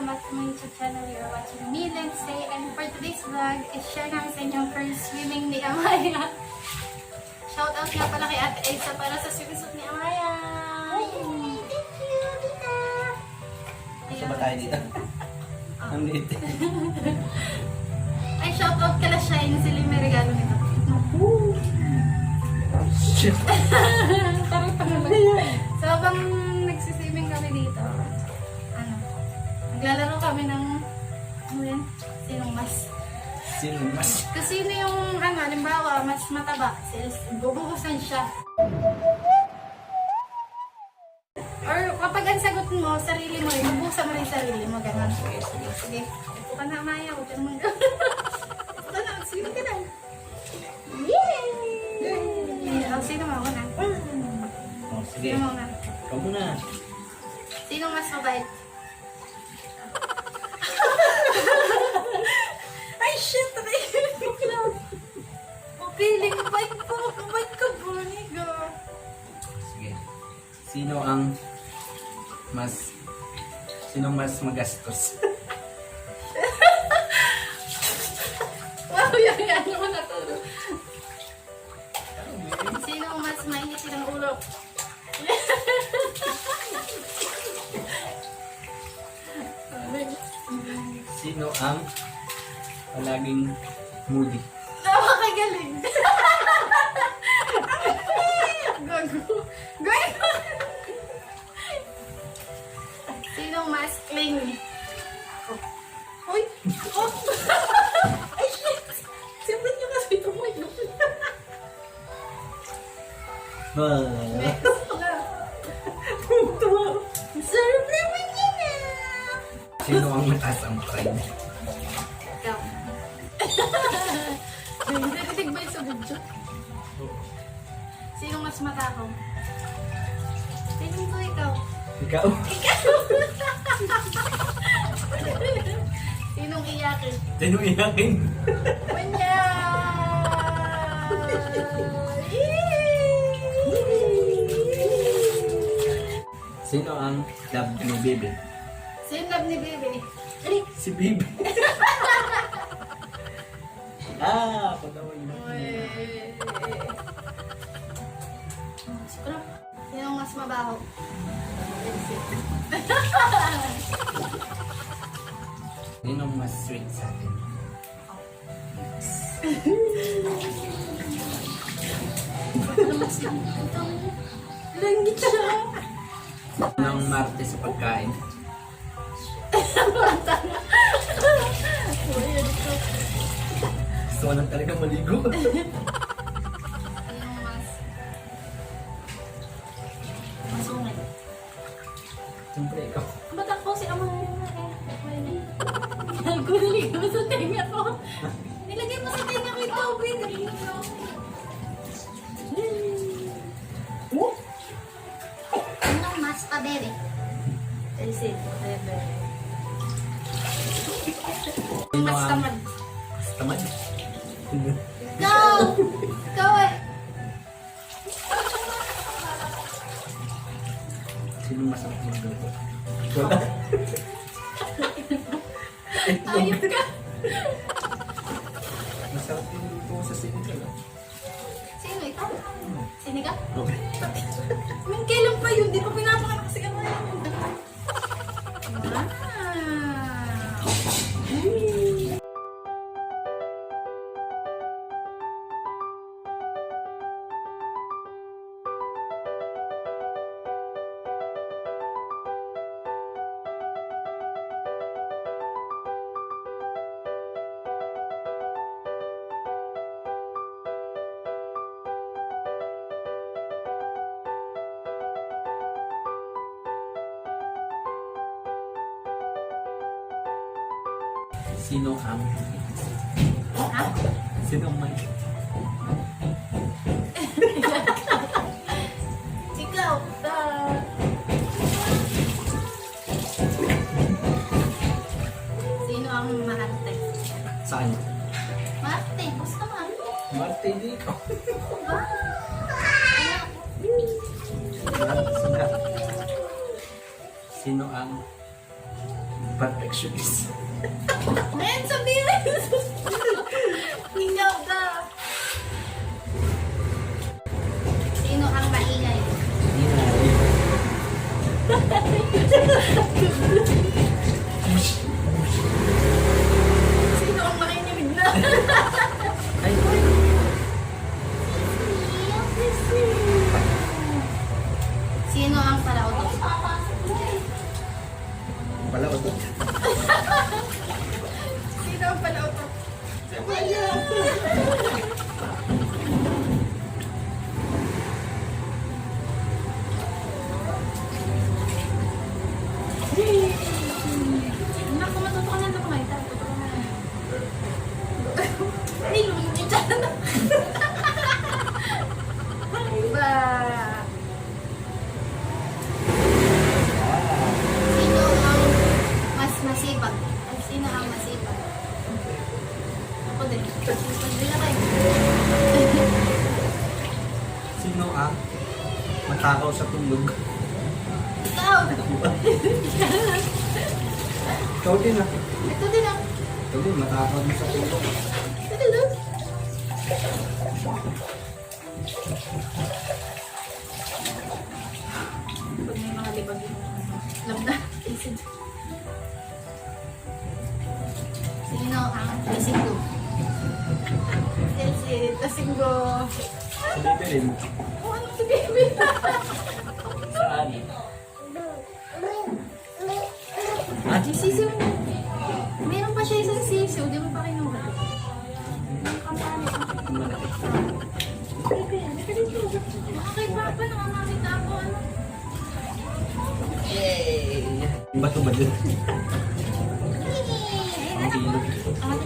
welcome back to my YouTube channel. You're watching me, Lindsay, and for today's vlog, is-share namin sa inyo ang first swimming ni Amaya. Shoutout nga pala kay Ate Elsa para sa swimsuit ni Amaya. Thank you, Tita. Saan ba tayo dito? Ang liit. Ay, shoutout kala Shine, sila yung may regalo nito. Shit! Parang pangalan. So, habang nagsiswimming kami dito, naglalaro kami ng, sinong mas? Sinong mas? Kasi sino yung, halimbawa, mas mataba, bubuhusan siya. Or kapag ang sagot mo, sarili mo rin, bubuhusan mo rin sarili mo, gano'n. Sige. Ito ka na, Maya, huwag ka naman gano'n. Ito ka na, swimming ka na. Yay! O, sino mauna? Oh, sige. Sino mauna? Ikaw muna. Sino mas mabait? Ay, shit! Mapiling, mabait po. Mabait ka, Boniga. Sige. Sinong mas magastos? Wow, yan mo na to. Sino mas mainit ng ulo? Sino ang palaging moody? Napakagaling! Gago. Gago! Sino mas clingy? Uy! Oh! Ay, shit! Siyempre niyo kasi tumayo. Sarap naman yun ah! Sino ang mataas ang pride? Ikaw. Narinig ba yung sa video? Sino mas matakaw? Tingin ko ikaw. Ikaw? Sinong iyakin? Sinong iyakin? Manya! Sino ang love ni Bebe? Sino love ni Bebe? Ali! Si Bebe. Patawin mo. Siguro, sinong mas mabaho? Sinong mas sweet sa atin? Langit siya! Sinong marte sa pagkain? Gusto ko lang talaga maligo. Sinong mas masungit? Siyempre ikaw. Ba't ako si Amaya na Gago, naligaw mo sa tenga ko. Nilagay mo sa tenga ko yung tubig. Naligaw. Sinong mas pabere? Elsin, pabere. Sino Mas ang tamad. mas tamad? Ikaw! Ikaw eh! Sino masarap magluto? Wala. Ayop ka! Masarap yung luto ko sa sinigang. Sino ikaw? Sinigang? Okay. May kailan pa yun? Di pa pinapanganak si Amaya. Sino ang Ha? Sino ang may Ikaw! Sino ang mahante? saan? Mahante, basta mahante. Marte di ikaw. Ba? Sino ang Perfectionist. Ayan, sabihin! Hingaw ka! Sino ang maingay? Sino ang makinig na? Ay, Sino ang palautos? pala ito. Sino ang palautos? Naku, matuto ka na ito kumain. Tuto ka na. Ay, lumingin ka na. Iba. Sino ang mas masipag? Ay, sino ang masipag? Ako din. Hindi na kayo. Sino ang matakaw sa tulog? Ikaw! Ikaw din ah. Ito din ah. Ikaw din, matakaw mo sa tulog. Ito din. Pag may mga libag yung alam na. Isip. Sino ang lasinggo? Si lasinggo. Sabi rin. Oh, ano si baby? Saan? At sisiw mo. Meron pa siya isang sisiw. Di mo pa kinuha. Okay, papa. Nakamakita ako. Ano? Yay! Bato ba dun? Ang ilog. Ang